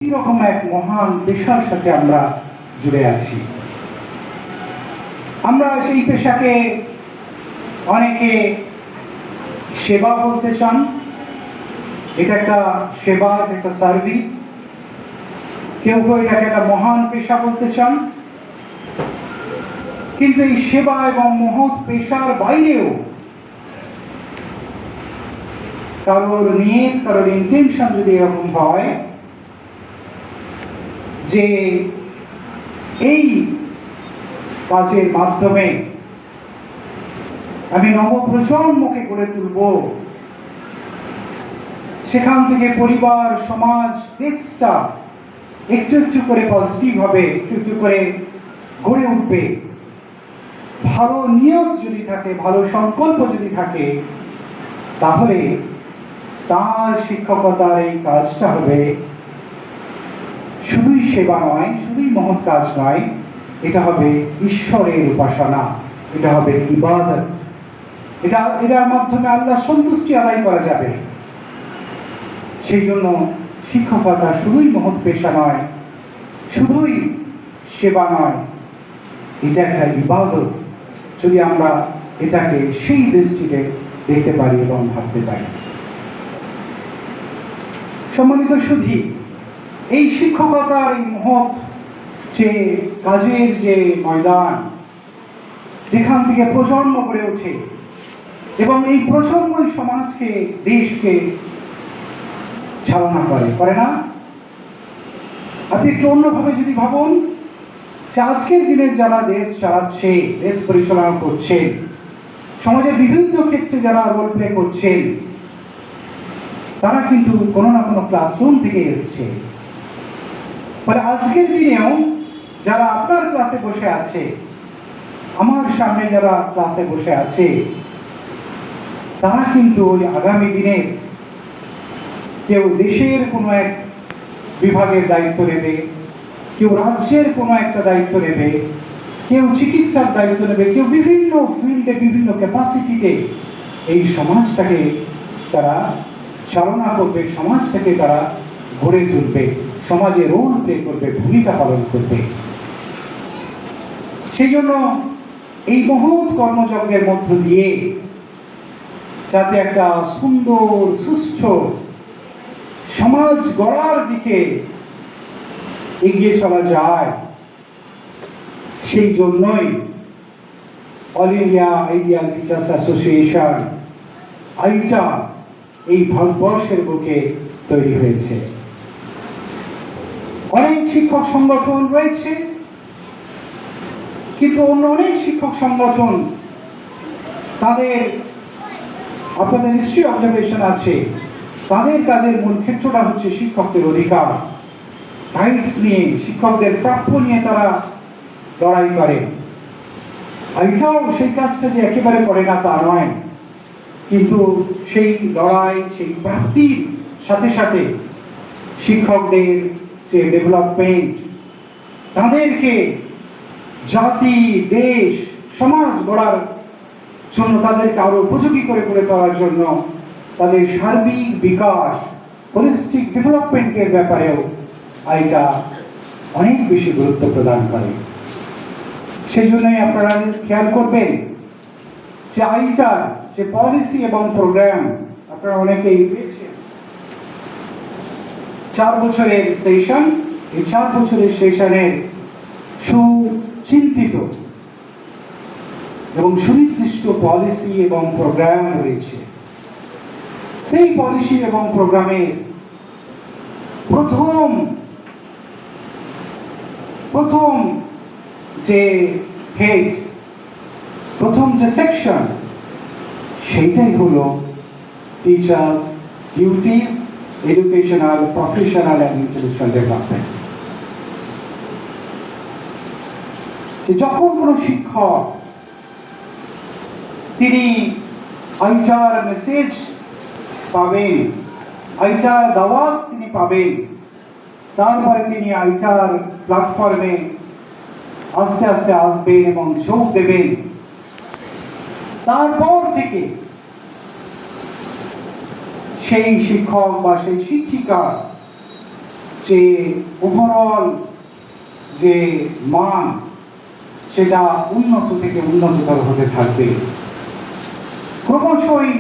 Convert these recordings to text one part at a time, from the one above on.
এরকম এক মহান পেশার সাথে আমরা জুড়ে আছি। আমরা সেই পেশাকে অনেকে সেবা বলতে চান, এটা একটা সেবা, এটা একটা সার্ভিস। কেউ কেউ এটাকে একটা মহান পেশা বলতে চান। কিন্তু এই সেবা এবং মহৎ পেশার বাইরেও কারোর নিয়ত, কারোর ইন্টেনশন যদি এরকম হয় যে এই কাজের মাধ্যমে আমি নবপ্রজন্মকে গড়ে তুলব, সেখান থেকে পরিবার, সমাজ, দেশটা একটু একটু করে পজিটিভ হবে, একটু একটু করে গড়ে উঠবে, ভালো নিয়ত যদি থাকে, ভালো সংকল্প যদি থাকে, তাহলে তার শিক্ষকতার এই কাজটা হবে শুধুই সেবা নয়, শুধুই মহৎ কাজ নয়, এটা হবে ঈশ্বরের উপাসনা, এটা হবে ইবাদত। এটার মাধ্যমে আল্লাহ সন্তুষ্টি আদায় করা যাবে। সেই জন্য শিক্ষকতা শুধুই মহৎ পেশা নয়, শুধুই সেবা নয়, এটা একটা ইবাদত, যদি আমরা এটাকে সেই দৃষ্টিতে দেখতে পারি এবং ভাবতে পারি। সম্মানিত সুধী, এই শিক্ষকতার এই মহৎ যে কাজের যে ময়দান, যেখান থেকে প্রজন্ম গড়ে ওঠে এবং এই প্রজন্মই সমাজকে, দেশকে চালনা করে না? আপনি একটু অন্যভাবে যদি ভাবুন যে আজকের দিনের যারা দেশ চালাচ্ছে, দেশ পরিচালনা করছেন, সমাজের বিভিন্ন ক্ষেত্রে যারা রোল প্লে করছেন, তারা কিন্তু কোনো না কোনো ক্লাসরুম থেকে এসছে। ফলে আজকের দিনেও যারা আপনার ক্লাসে বসে আছে, আমার সামনে যারা ক্লাসে বসে আছে, তারা কিন্তু ওই আগামী দিনে কেউ দেশের কোনো এক বিভাগের দায়িত্ব নেবে, কেউ রাজ্যের কোনো একটা দায়িত্ব নেবে, কেউ চিকিৎসার দায়িত্ব নেবে, কেউ বিভিন্ন ফিল্ডে, বিভিন্ন ক্যাপাসিটিতে এই সমাজটাকে তারা চালনা করবে, সমাজটাকে তারা গড়ে তুলবে, সমাজে রোল প্লে করবে, ভূমিকা পালন করবে। সেই জন্য এই মহৎ কর্মযজ্ঞের মধ্য দিয়ে যাতে একটা সুন্দর, সুস্থ সমাজ গড়ার দিকে এগিয়ে চলা যায়, সেই জন্যই all India ideal teachers association, আইটা, এই ভারতবর্ষের বুকে তৈরি হয়েছে। অনেক শিক্ষক সংগঠন রয়েছে, কিন্তু অন্য অনেক শিক্ষক সংগঠন তাদের, আপনাদের নিশ্চয়ই অবজারভেশন আছে, তাদের কাজের মূল ক্ষেত্রটা হচ্ছে শিক্ষকদের অধিকার, রাইটস নিয়ে, শিক্ষকদের প্রাপ্য নিয়ে তারা লড়াই করে। এটাও সেই কাজটা যে একেবারে করে না তা নয়, কিন্তু সেই লড়াই, সেই প্রাপ্তির সাথে সাথে শিক্ষকদের যে ডেভেলপমেন্ট, তাদেরকে জাতি, দেশ, সমাজ গড়ার জন্য, তাদেরকে আরো উপযোগী করে গড়ে তোলার জন্য, তাদের সার্বিক বিকাশ, হোলিস্টিক ডেভেলপমেন্টের ব্যাপারেও আইটা অনেক বেশি গুরুত্ব প্রদান করে। সেই জন্যই আপনারা খেয়াল করবেন যে আইটার যে পলিসি এবং প্রোগ্রাম, আপনারা অনেকেই পেয়েছেন 4 বছরের সেশন, এই 4 বছরের সেশনের সুচিন্তিত এবং সুনির্দিষ্ট পলিসি এবং প্রোগ্রাম রয়েছে। সেই পলিসি এবং প্রোগ্রামের প্রথম যে হেড, প্রথম যে সেকশন, সেইটাই হলো teachers duties, educational, professional and intellectual development. যখন কোনো শিক্ষক তিনি আইটার মেসেজ পাবেন, আইটার দাওয়াত তিনি পাবেন, তারপরে তিনি আইটার প্ল্যাটফর্মে আস্তে আস্তে আসবেন এবং যোগ দেবেন। তারপর থেকে সেই শিক্ষক বা সেই শিক্ষিকা যে ওভারঅল যে মান সেটা উন্নত থেকে উন্নততর হতে থাকবে। ক্রমশই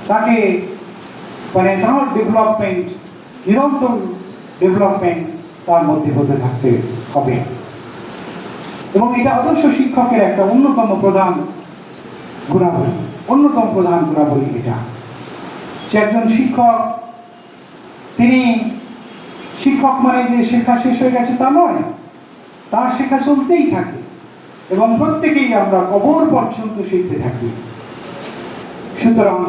তাকে মানে তার ডেভেলপমেন্ট, নিরন্তর ডেভেলপমেন্ট তার মধ্যে হতে থাকতে হবে। এবং এটা আদর্শ শিক্ষকের একটা অন্যতম প্রধান গুণাবলী এটা, যে একজন শিক্ষক, তিনি শিক্ষক মানে যে শেখা শেষ হয়ে গেছে তা নয়, তার শেখা চলতেই থাকে এবং প্রত্যেকেই আমরা কবর পর্যন্ত শিখতে থাকি। সুতরাং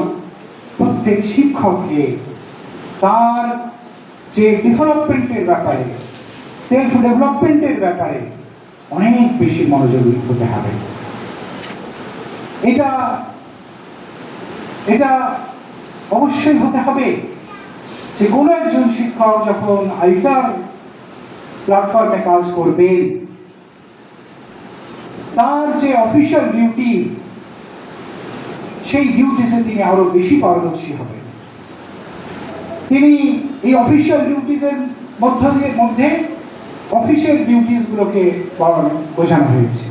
প্রত্যেক শিক্ষককে তার যে ডেভেলপমেন্টের ব্যাপারে, সেলফ ডেভেলপমেন্টের ব্যাপারে অনেক বেশি মনোযোগী হতে হবে। এটা অবশ্যই হতে হবে যে কোনো একজন শিক্ষক যখন আইটার প্ল্যাটফর্মে কাজ করবেন, তার যে অফিসিয়াল ডিউটিস, সেই ডিউটিসে তিনি আরো বেশি পারদর্শী হবেন। তিনি এই অফিসিয়াল ডিউটিসের মধ্যে অফিসিয়াল ডিউটিস গুলোকে বোঝানো হয়েছে।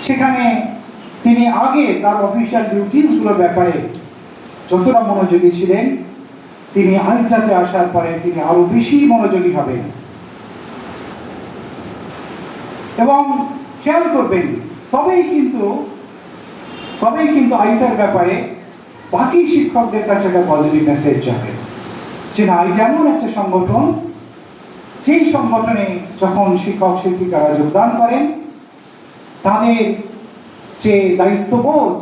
সেখানে তিনি আগে তার অফিসিয়াল ডিউটিস গুলোর ব্যাপারে যতটা মনোযোগী ছিলেন, তিনি আইনজাতে আসার পরে তিনি আরো বেশি মনোযোগী হবেন। এবং খেয়াল করবেন, তবেই কিন্তু আইটার ব্যাপারে বাকি শিক্ষকদের কাছে একটা পজিটিভ মেসেজ যাবে যে না, আইটা এমন একটা সংগঠন, যেই সংগঠনে যখন শিক্ষক শিক্ষিকারা যোগদান করেন, তাদের যে দায়িত্ববোধ,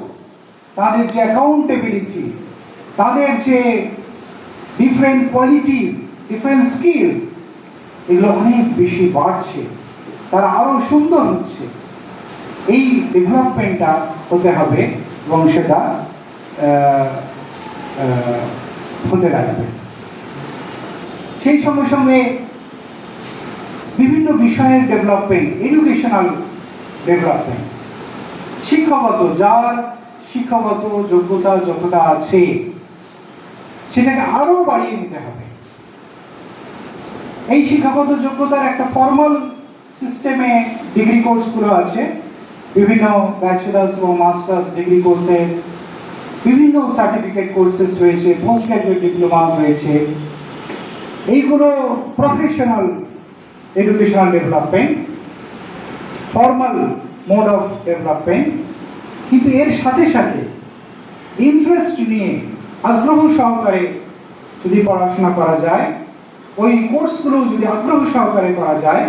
তাদের যে অ্যাকাউন্টেবিলিটি, তাদের যে ডিফারেন্ট কোয়ালিটিস, ডিফারেন্ট স্কিল, এগুলো অনেক বেশি বাড়ছে, তারা আরো সুন্দর হচ্ছে। এই ডেভেলপমেন্টটা হতে হবে এবং সেটা হতে লাগবে। সেই সঙ্গে সঙ্গে বিভিন্ন বিষয়ের ডেভেলপমেন্ট, এডুকেশনাল ডেভেলপমেন্ট, যার শিক্ষাগত যোগ্যতা যতটা আছে সেটাকে আরো বাড়িয়ে নিতে হবে। এই শিক্ষাগত যোগ্যতার একটা ফর্মাল সিস্টেমে ডিগ্রি কোর্সগুলো আছে, বিভিন্ন ব্যাচেলার্স এবং মাস্টার্স ডিগ্রি কোর্সেস, বিভিন্ন সার্টিফিকেট কোর্সেস রয়েছে, পোস্ট গ্রাজুয়েট ডিপ্লোমা রয়েছে। এইগুলো professional educational development, formal mode of development. কিন্তু এর সাথে সাথে ইন্টারেস্ট নিয়ে, আগ্রহ সহকারে যদি পড়াশোনা করা যায়, ওই কোর্সগুলো যদি আগ্রহ সহকারে করা যায়,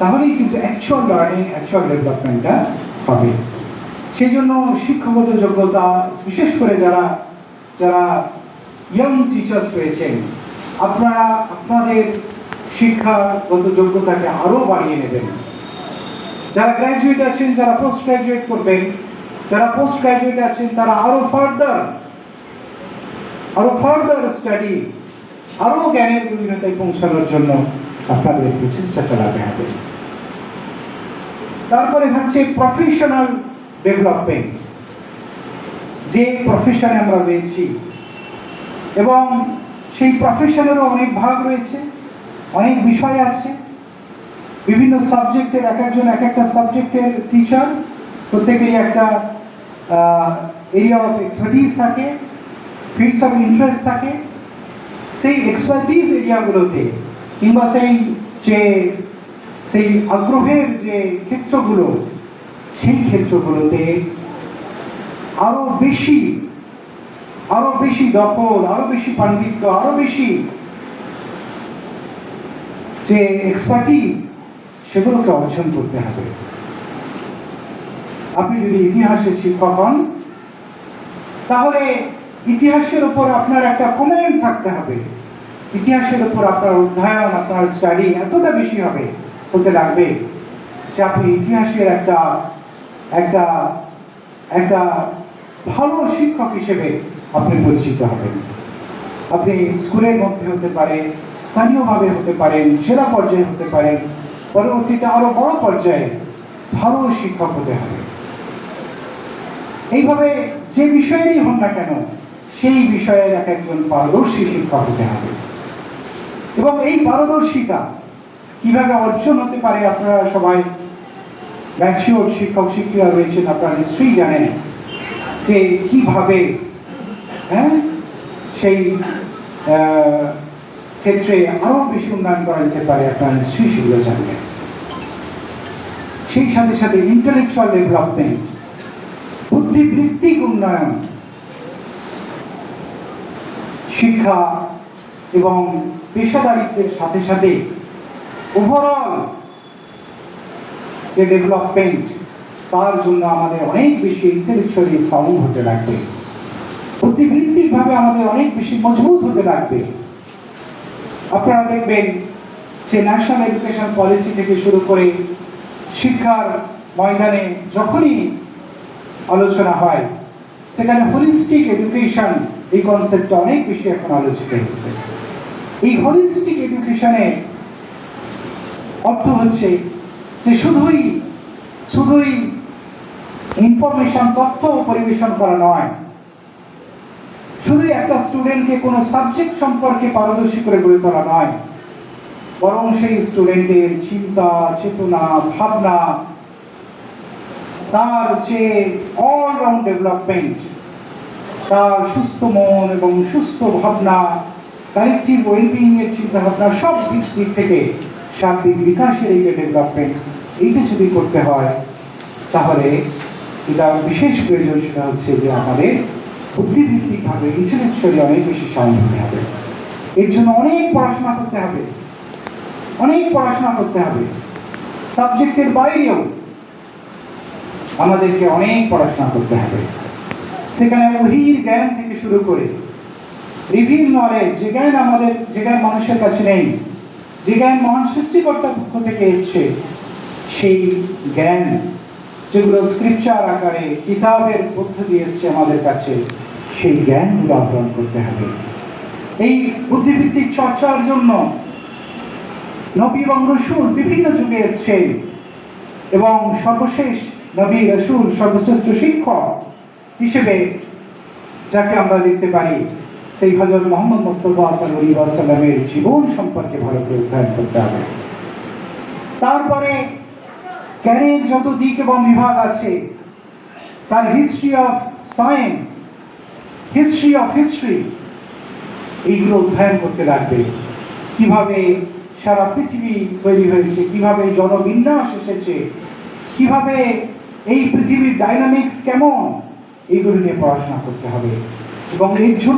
তাহলেই কিন্তু অ্যাকচুয়াল লার্নিং, অ্যাকচুয়াল ডেভেলপমেন্টটা হবে। সেই জন্য শিক্ষাগত যোগ্যতা, বিশেষ করে যারা ইয়াং টিচার্স রয়েছেন, আপনারা আপনাদের শিক্ষাগত যোগ্যতাকে আরো বাড়িয়ে নেবেন। যারা গ্র্যাজুয়েট আছেন, যারা পোস্ট গ্র্যাজুয়েট করবেন, যারা পোস্ট গ্র্যাজুয়েট আছেন, তারা আরো ফার্দার স্টাডি, আরো জ্ঞানের গভীরতায় পৌঁছানোর জন্য আপনাদের প্রচেষ্টা চালাতে হবে। তারপরে হচ্ছে প্রফেশনাল ডেভেলপমেন্ট, যে প্রফেশনে আমরা রয়েছি, এবং সেই প্রফেশনেরও অনেক ভাগ রয়েছে, অনেক বিষয় আছে। বিভিন্ন সাবজেক্টের এক একটা সাবজেক্টের টিচার, প্রত্যেকেরই একটা এরিয়া অফ এক্সপার্টিস থাকে, ফিল্ডস অফ ইন্টারেস্ট থাকে। সেই এক্সপার্টিস এরিয়াগুলোতে কিংবা সেই আগ্রহের যে ক্ষেত্রগুলো, সেই ক্ষেত্রগুলোতে আরো বেশি দখল, আরো বেশি পাণ্ডিত্য, আরো বেশি যে এক্সপার্টিস, সেগুলোকে অর্জন করতে হবে। আপনি যদি ইতিহাসের শিক্ষক হন, তাহলে ইতিহাসের উপর আপনার একটা কমেন্ট থাকতে হবে। ইতিহাসের উপর আপনার অধ্যয়ন, আপনার স্টাডি এতটা বেশি হতে লাগবে যে আপনি ইতিহাসের একটা ভালো শিক্ষক হিসেবে আপনি পরিচিত হবেন। আপনি স্কুলের মধ্যে হতে পারেন, স্থানীয়ভাবে হতে পারেন, জেলা পর্যায়ে হতে পারেন, পরবর্তীতে আরো বড় পর্যায়ে ভালো শিক্ষক হতে হবে। এইভাবে যে বিষয়েরই হন না কেন, সেই বিষয়ের এক একজন পারদর্শী শিক্ষক হতে হবে। এবং এই পারদর্শিতা কিভাবে অর্জন হতে পারে, আপনারা সবাই ম্যাচিওর শিক্ষক শিক্ষিকা রয়েছেন, আপনারা নিশ্চয়ই জানেন যে কিভাবে সেই ক্ষেত্রে আরো বেশি উন্নয়ন করা যেতে পারে, আপনারা নিশ্চয়ই সেগুলো জানবেন। সেই সাথে সাথে ইন্টেলেকচুয়াল ডেভেলপমেন্ট, বুদ্ধিবৃত্তিক উন্নয়ন, শিক্ষা এবং পেশাদারিত্বের সাথে সাথে ওভারঅল যে ডেভেলপমেন্ট, তার জন্য আমাদের অনেক বেশি ইন্টেলেকচুয়ালি সাউন্ড হতে লাগবে, বুদ্ধিবৃত্তিকভাবে আমাদের অনেক বেশি মজবুত হতে লাগবে। আপনারা দেখবেন যে ন্যাশনাল এডুকেশন পলিসি থেকে শুরু করে শিক্ষার ময়দানে যখনই আলোচনা হয়, সেখানে হোলিস্টিক এডুকেশন এই কনসেপ্টটা অনেক বেশি এখন আলোচিত হচ্ছে। এই হোলিস্টিক এডুকেশনের অর্থ হচ্ছে যে শুধুই ইনফরমেশন, তথ্য পরিবেশন করা নয়, শুধুই একটা স্টুডেন্টকে কোনো সাবজেক্ট সম্পর্কে পারদর্শী করে গড়ে তোলা নয়, বরং সেই স্টুডেন্টের চিন্তা, চেতনা, ভাবনা, তার যে অলরাউন্ড ডেভেলপমেন্ট, তার সুস্থ মন এবং সুস্থ ভাবনা, কালেকটিভ ওয়েলবিং এর চিন্তা ভাবনা, সব দিক থেকে সার্বিক বিকাশের এই যে ডেভেলপমেন্ট, এইটা যদি করতে হয়, তাহলে এটা বিশেষ প্রয়োজন সেটা হচ্ছে যে আমাদের বুদ্ধিবৃত্তিকভাবে ইন্টেলেকচুয়ালি অনেক বেশি সাউন্ড হতে হবে। এর জন্য অনেক পড়াশোনা করতে হবে, সাবজেক্টের বাইরেও আমাদেরকে অনেক পড়াশোনা করতে হবে। সেখানে ওহির জ্ঞান থেকে শুরু করে রিভিল নলেজ, যে জ্ঞান মানুষের কাছে নেই, যে জ্ঞান মহান সৃষ্টিকর্তার পক্ষ থেকে এসছে, সেই জ্ঞান যেগুলো স্ক্রিপচার আকারে কিতাবের মধ্য দিয়ে এসছে আমাদের কাছে, সেই জ্ঞানগুলো আহরণ করতে হবে। এই বুদ্ধিবৃত্তিক চর্চার জন্য নবী এবং রসুল বিভিন্ন যুগে এসছেন, এবং সর্বশেষ নবী রসুল সর্বশ্রেষ্ঠ শিক্ষক হিসেবে যাকে আমরা দেখতে পারি, সেই হযরত মুহাম্মদ মুস্তাফা সাল্লাল্লাহু আলাইহি ওয়াসাল্লামের জীবন সম্পর্কে ভালো করে অধ্যয়ন করতে হবে। তারপরে জ্ঞানের যত দিক এবং বিভাগ আছে, তার history of science, history of history, এইগুলো অধ্যয়ন করতে লাগবে। কিভাবে সারা পৃথিবী তৈরি হয়েছে, কিভাবে জনবিন্যাস এসেছে, কিভাবে এই পৃথিবীর ডাইনামিক্স কেমন, এইগুলো নিয়ে পড়াশোনা করতে হবে। এবং এর জন্য